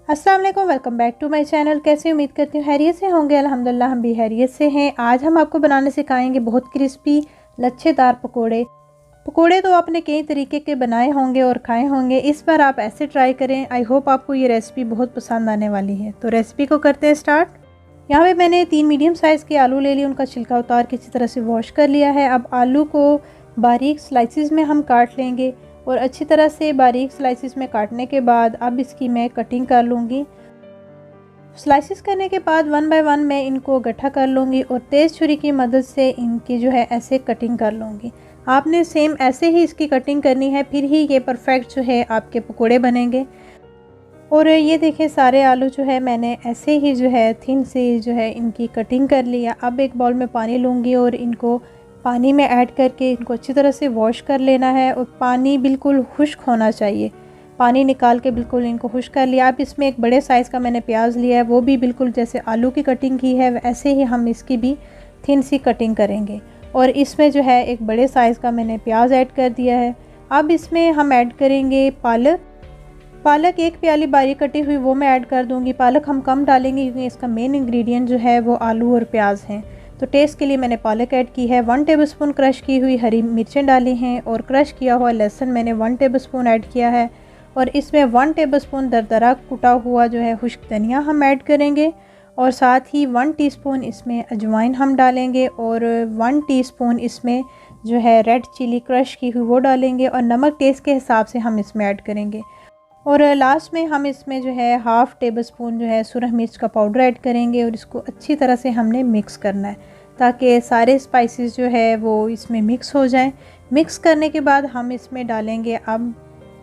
अस्सलाम वालेकुम, welcome back to my channel. कैसे उम्मीद करती हूँ हैरियत से होंगे। अल्हम्दुलिल्लाह हम भी हैरियत से हैं। आज हम आपको बनाने सिखाएंगे बहुत क्रिस्पी लच्छेदार पकोड़े। पकोड़े तो आपने कई तरीके के बनाए होंगे और खाए होंगे, इस बार आप ऐसे ट्राई करें। आई होप आपको ये रेसिपी बहुत पसंद आने वाली है। तो रेसिपी को करते हैं स्टार्ट। यहाँ पे मैंने 3 मीडियम साइज़ के आलू ले लिए, उनका छिलका उतार के अच्छी तरह से वॉश कर लिया है। अब आलू को बारीक स्लाइसिस में हम काट लेंगे और अच्छी तरह से बारीक स्लाइसिस में काटने के बाद अब इसकी मैं कटिंग कर लूँगी। स्लाइसिस करने के बाद 1 बाय 1 मैं इनको गट्ठा कर लूँगी और तेज़ छुरी की मदद से इनकी जो है ऐसे कटिंग कर लूँगी। आपने सेम ऐसे ही इसकी कटिंग करनी है, फिर ही ये परफेक्ट जो है आपके पकोड़े बनेंगे। और ये देखिए सारे आलू जो है मैंने ऐसे ही जो है थिन सी जो है इनकी कटिंग कर लिया। अब एक बाउल में पानी लूँगी और इनको पानी में ऐड करके इनको अच्छी तरह से वॉश कर लेना है और पानी बिल्कुल खुश्क होना चाहिए। पानी निकाल के बिल्कुल इनको खुश्क कर लिया। अब इसमें एक बड़े साइज़ का मैंने प्याज लिया है, वो भी बिल्कुल जैसे आलू की कटिंग की है ऐसे ही हम इसकी भी थिन सी कटिंग करेंगे। और इसमें जो है एक बड़े साइज़ का मैंने प्याज ऐड कर दिया है। अब इसमें हम ऐड करेंगे पालक 1 प्याली बारीक कटी हुई वो मैं ऐड कर दूंगी। पालक हम कम डालेंगे क्योंकि इसका मेन इंग्रेडिएंट जो है वो आलू और प्याज हैं। तो टेस्ट के लिए मैंने पालक ऐड की है। 1 टेबलस्पून क्रश की हुई हरी मिर्चें डाली हैं और क्रश किया हुआ लहसुन मैंने 1 टेबलस्पून ऐड किया है। और इसमें 1 टेबलस्पून दरदरा कुटा हुआ जो है खुश्क धनिया हम ऐड करेंगे और साथ ही 1 टीस्पून इसमें अजवाइन हम डालेंगे और 1 टीस्पून इसमें जो है रेड चिली क्रश की हुई वो डालेंगे और नमक टेस्ट के हिसाब से हम इसमें ऐड करेंगे। और लास्ट में हम इसमें जो है 1/2 टेबलस्पून जो है सुरख मिर्च का पाउडर ऐड करेंगे और इसको अच्छी तरह से हमने मिक्स करना है ताकि सारे स्पाइसेस जो है वो इसमें मिक्स हो जाएं। मिक्स करने के बाद हम इसमें डालेंगे अब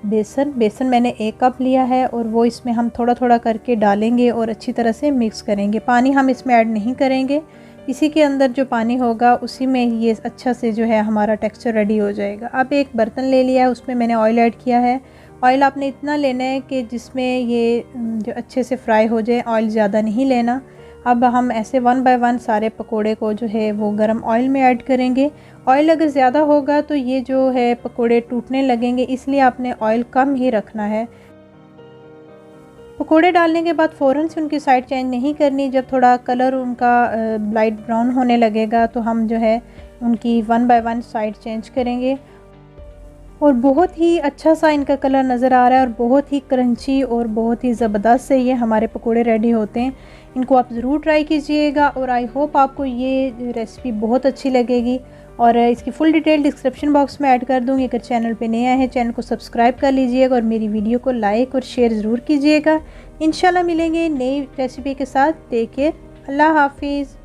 बेसन मैंने 1 कप लिया है और वो इसमें हम थोड़ा थोड़ा करके डालेंगे और अच्छी तरह से मिक्स करेंगे। पानी हम इसमें ऐड नहीं करेंगे, इसी के अंदर जो पानी होगा उसी में ये अच्छा से जो है हमारा टेक्सचर रेडी हो जाएगा। अब एक बर्तन ले लिया है, उसमें मैंने ऑयल ऐड किया है। ऑयल आपने इतना लेना है कि जिसमें ये जो अच्छे से फ्राई हो जाए, ऑयल ज़्यादा नहीं लेना। अब हम ऐसे 1 बाय 1 सारे पकोड़े को जो है वो गरम ऑयल में ऐड करेंगे। ऑयल अगर ज़्यादा होगा तो ये जो है पकोड़े टूटने लगेंगे, इसलिए आपने ऑयल कम ही रखना है। पकोड़े डालने के बाद फ़ौरन से उनकी साइड चेंज नहीं करनी। जब थोड़ा कलर उनका लाइट ब्राउन होने लगेगा तो हम जो है उनकी 1 बाय 1 साइड चेंज करेंगे। और बहुत ही अच्छा सा इनका कलर नज़र आ रहा है और बहुत ही क्रंची और बहुत ही ज़बरदस्त से ये हमारे पकोड़े रेडी होते हैं। इनको आप ज़रूर ट्राई कीजिएगा और आई होप आपको ये रेसिपी बहुत अच्छी लगेगी। और इसकी फुल डिटेल डिस्क्रिप्शन बॉक्स में ऐड कर दूँगी। अगर चैनल पे नए आए हैं चैनल को सब्सक्राइब कर लीजिएगा और मेरी वीडियो को लाइक और शेयर ज़रूर कीजिएगा। इंशाल्लाह मिलेंगे नई रेसिपी के साथ। टेक केयर, अल्लाह हाफिज़।